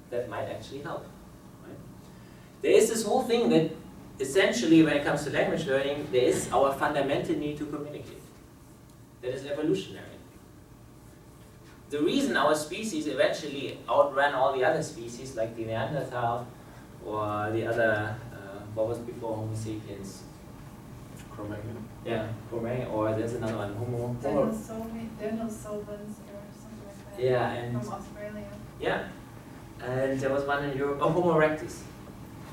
that might actually help. Right? There is this whole thing that essentially, when it comes to language learning, there is our fundamental need to communicate. That is evolutionary. The reason our species eventually outran all the other species, like the Neanderthal or the other, what was before Homo sapiens? Cro-Magnon. Yeah, Cro-Magnon, or there's another one, Homo. Denisovans or something like that. Yeah, and from Australia. yeah, and there was one in Europe, Homo erectus.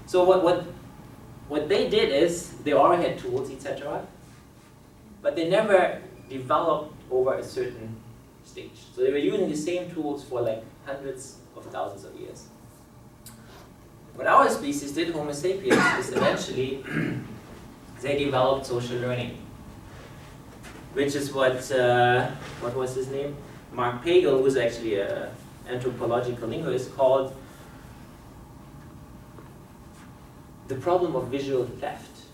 So what they did is they already had tools, etc., but they never developed over a certain stage. So they were using the same tools for hundreds of thousands of years. What our species did, Homo sapiens, is eventually they developed social learning, which is what was his name? Mark Pagel, who's actually an anthropological linguist, called the problem of visual theft.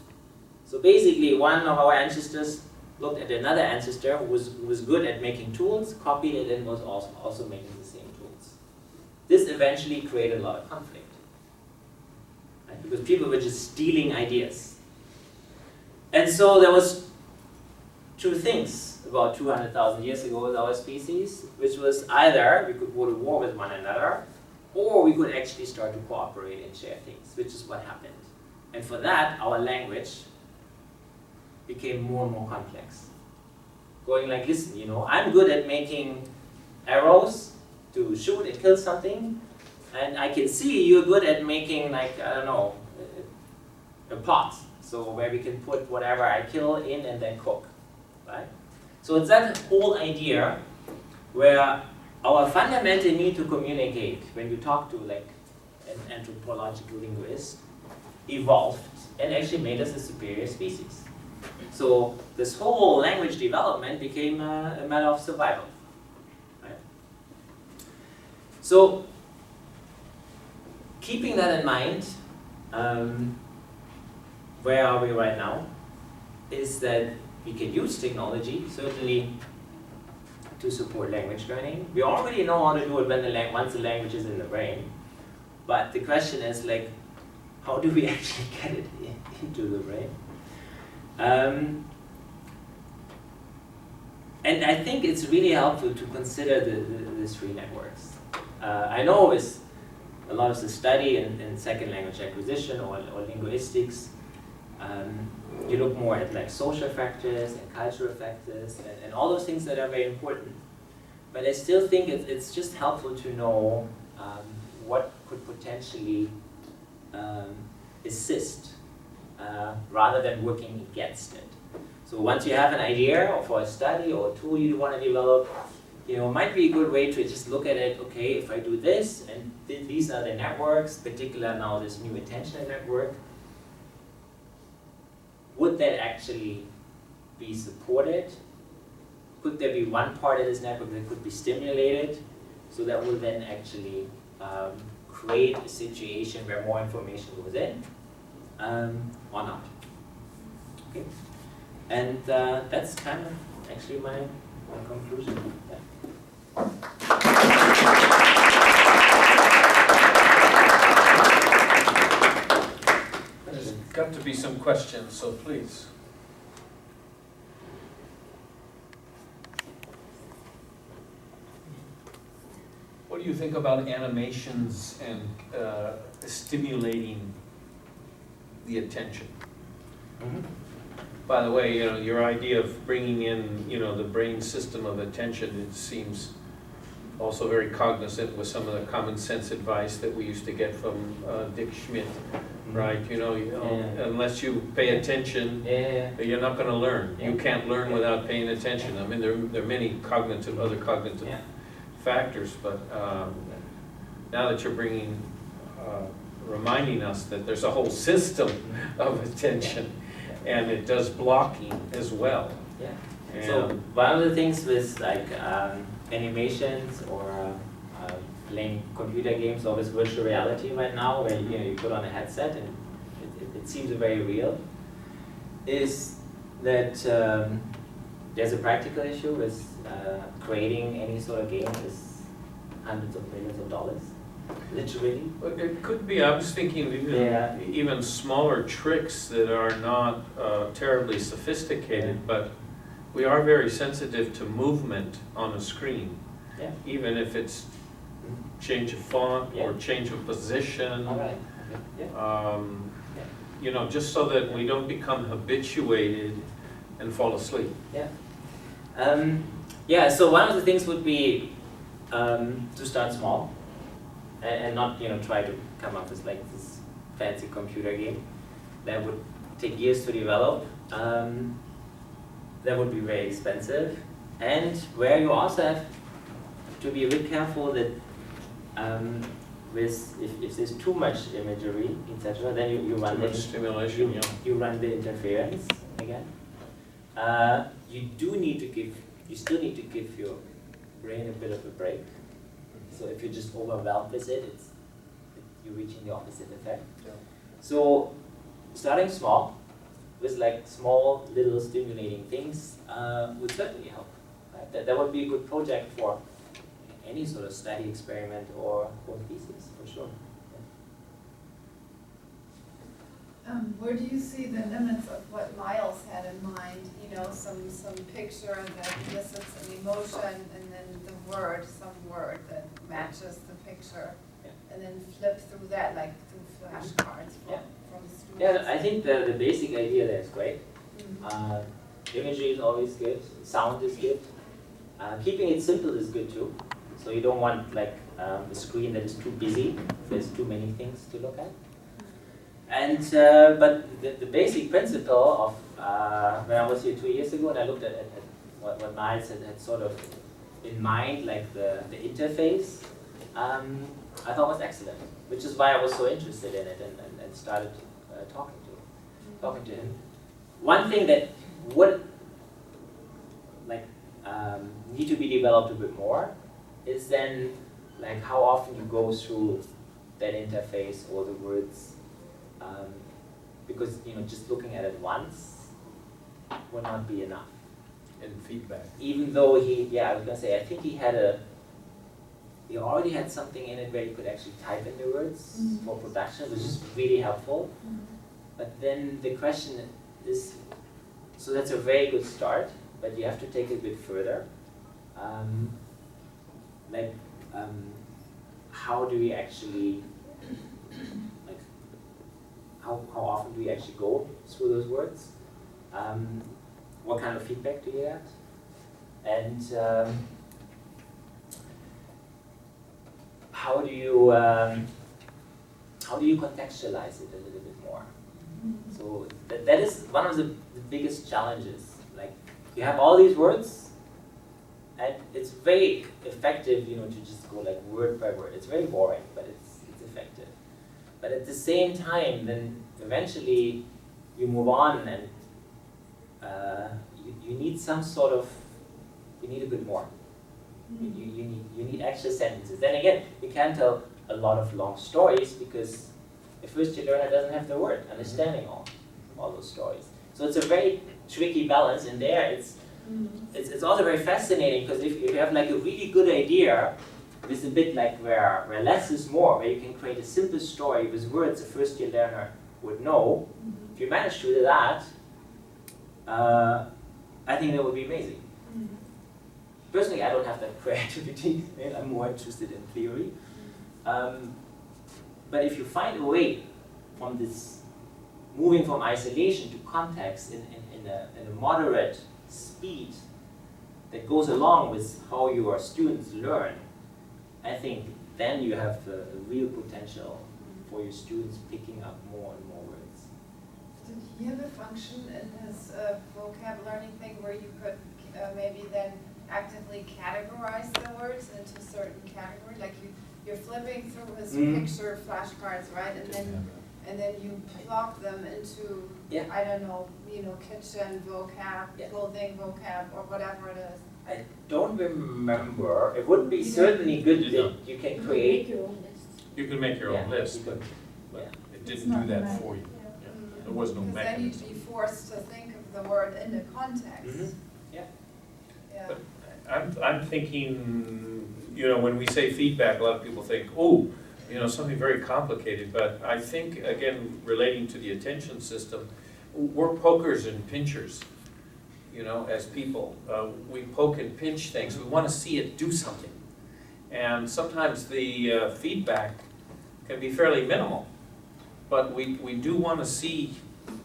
So basically, one of our ancestors looked at another ancestor who was good at making tools, copied it, and was also making the same tools. This eventually created a lot of conflict, right? Because people were just stealing ideas. And so there was two things about 200,000 years ago with our species, which was either we could go to war with one another, or we could actually start to cooperate and share things, which is what happened. And for that, our language became more and more complex. Going like, listen, you know, I'm good at making arrows to shoot and kill something, and I can see you're good at making, like, I don't know, a pot, so where we can put whatever I kill in and then cook, right? So it's that whole idea where our fundamental need to communicate, when you talk to like an anthropological linguist, evolved and actually made us a superior species. So this whole language development became a matter of survival, right? So keeping that in mind, where are we right now? Is that we can use technology, certainly, to support language learning. We already know how to do it when once the language is in the brain. But the question is, like, how do we actually get it into the brain? And I think it's really helpful to consider the three networks. I know it's a lot of the study in second language acquisition or linguistics. You look more at like social factors and cultural factors and all those things that are very important. But I still think it's just helpful to know what could potentially assist rather than working against it. So once you have an idea for a study or a tool you want to develop, you know, it might be a good way to just look at it, okay, if I do this, and these are the networks, particularly now this new attentional network, would that actually be supported? Could there be one part of this network that could be stimulated, so that will then actually create a situation where more information goes in, or not? Okay. And that's kind of actually my conclusion. Yeah. There's got to be some questions, so please. What do you think about animations and stimulating the attention? Mm-hmm. By the way, you know, your idea of bringing in, you know, the brain system of attention, it seems also very cognizant with some of the common sense advice that we used to get from Dick Schmidt, right? You know, unless you pay attention, you're not going to learn. You can't learn without paying attention. I mean, there are many other cognitive factors, but now that you're reminding us that there's a whole system of attention, and it does blocking as well. Yeah. And So one of the things with like animations or playing computer games or with virtual reality right now, where you put on a headset and it seems very real, is that there's a practical issue with creating any sort of game is hundreds of millions of dollars, literally. But it could be, I was thinking even smaller tricks that are not terribly sophisticated, but we are very sensitive to movement on a screen. Yeah. Even if it's change of font or change of position. All right. You know, just so that we don't become habituated and fall asleep. So one of the things would be to start small and not try to come up with like this fancy computer game that would take years to develop. That would be very expensive, and where you also have to be a bit careful that if there's too much imagery, etc., then you run Too much stimulation, you run the interference again. You still need to give your brain a bit of a break. So if you just overwhelmed with it, you're reaching the opposite effect. Yeah. So starting small, with like small little stimulating things would certainly help. Right? That would be a good project for any sort of study experiment or thesis, for sure. Where do you see the limits of what Miles had in mind? You know, some picture that elicits an emotion, and then some word that matches the picture, Yeah. and then flip through that like through flashcards Yeah. from students. Yeah, I think the basic idea there is great. Mhm. Imagery is always good. Sound is good. Keeping it simple is good too. So you don't want like a screen that is too busy. There's too many things to look at. And but the basic principle of when I was here 2 years ago and I looked at what Miles had sort of in mind, like the interface, I thought was excellent, which is why I was so interested in it and started talking to him. One thing that would like need to be developed a bit more is then like how often you go through that interface or the words, because just looking at it once will not be enough. And feedback. Even though I was gonna say I think he already had something in it where you could actually type in the words for production, which is really helpful. But then the question is, so that's a very good start, but you have to take it a bit further. How do we actually, like, how often do we actually go through those words? What kind of feedback do you get? And how do you contextualize it a little bit more? So that is one of the biggest challenges. Like you have all these words, and it's very effective, to just go like word by word. It's very boring, but it's effective. But at the same time, then eventually you move on, and you need some sort of, you need a bit more. You need extra sentences. Then again, you can't tell a lot of long stories because the first-year learner doesn't have the word understanding all those stories. So it's a very tricky balance, and there it's also very fascinating because if you have like a really good idea, it's a bit like where less is more, where you can create a simple story with words a first-year learner would know. If you manage to do that, I think that would be amazing. Personally, I don't have that creativity. I'm more interested in theory. But if you find a way from this, moving from isolation to context in a moderate speed that goes along with how your students learn, I think then you have a real potential for your students picking up more and more words. Did he have a function in his vocab learning thing where you could maybe then actively categorize the words into certain categories? Like you're flipping through his picture flashcards, right? And then you plug them into, I don't know, kitchen vocab, clothing vocab, or whatever it is. I don't remember. It would be certainly good that you can create. You can make your own list, you could. but it didn't do that for you. There was no Because then you'd mechanism. be forced to think of the word in the context. Yeah. Yeah. But I'm thinking, when we say feedback, a lot of people think, oh, something very complicated. But I think, again, relating to the attention system, we're pokers and pinchers, as people. We poke and pinch things. We want to see it do something. And sometimes the feedback can be fairly minimal. But we do want to see,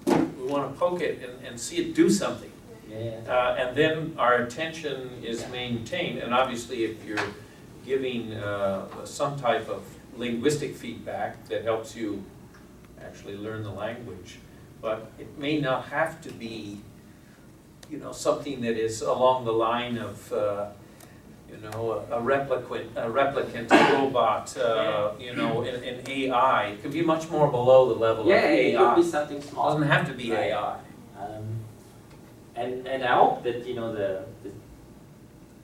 we want to poke it and see it do something. And then our attention is maintained, and obviously if you're giving some type of linguistic feedback that helps you actually learn the language, but it may not have to be, something that is along the line of, a replicant, a robot, an AI. It could be much more below the level of It could AI. be something It small. doesn't have to be Right. AI. And I hope that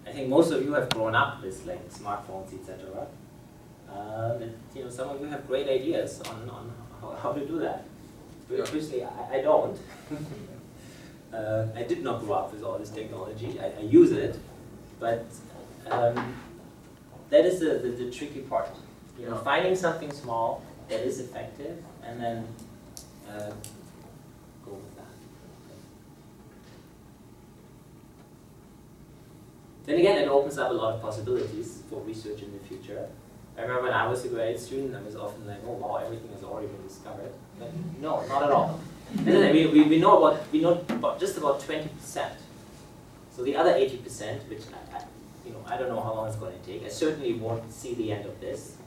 I think most of you have grown up with like smartphones, etc. That some of you have great ideas on how to do that. Personally, I don't. I did not grow up with all this technology. I use it, but that is the tricky part. You know, finding something small that is effective, and then go with that. Then again, it opens up a lot of possibilities for research in the future. I remember when I was a grad student, I was often like, oh wow, everything has already been discovered. But no, not at all. we know about just about 20%. So the other 80%, which I don't know how long it's going to take. I certainly won't see the end of this.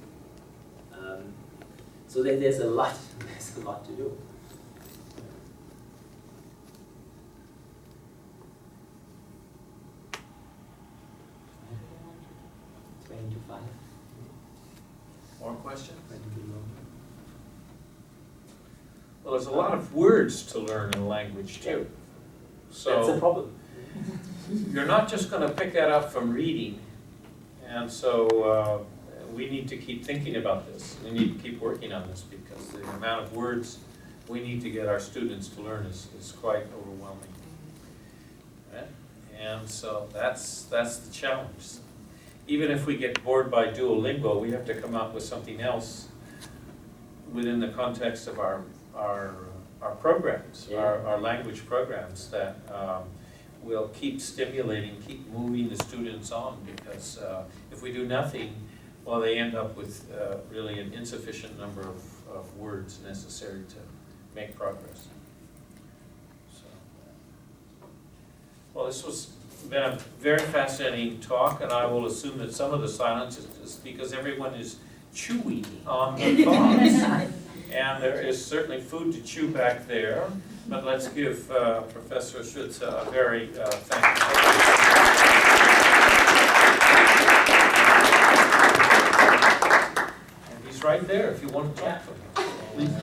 So there's a lot to do. 20 to 5. More questions? Well, there's a lot of words to learn in a language too. That's a So problem. you're not just going to pick that up from reading. And so we need to keep thinking about this. We need to keep working on this because the amount of words we need to get our students to learn is quite overwhelming. Right? And so that's the challenge. Even if we get bored by Duolingo, we have to come up with something else within the context of our programs, Yeah. our language programs that will keep stimulating, keep moving the students on, because if we do nothing, well, they end up with really an insufficient number of words necessary to make progress. So, well, this was been a very fascinating talk, and I will assume that some of the silence is because everyone is chewing on the thoughts. And there is certainly food to chew back there, but let's give Professor Schütze a very thank you. And he's right there if you want to talk to him.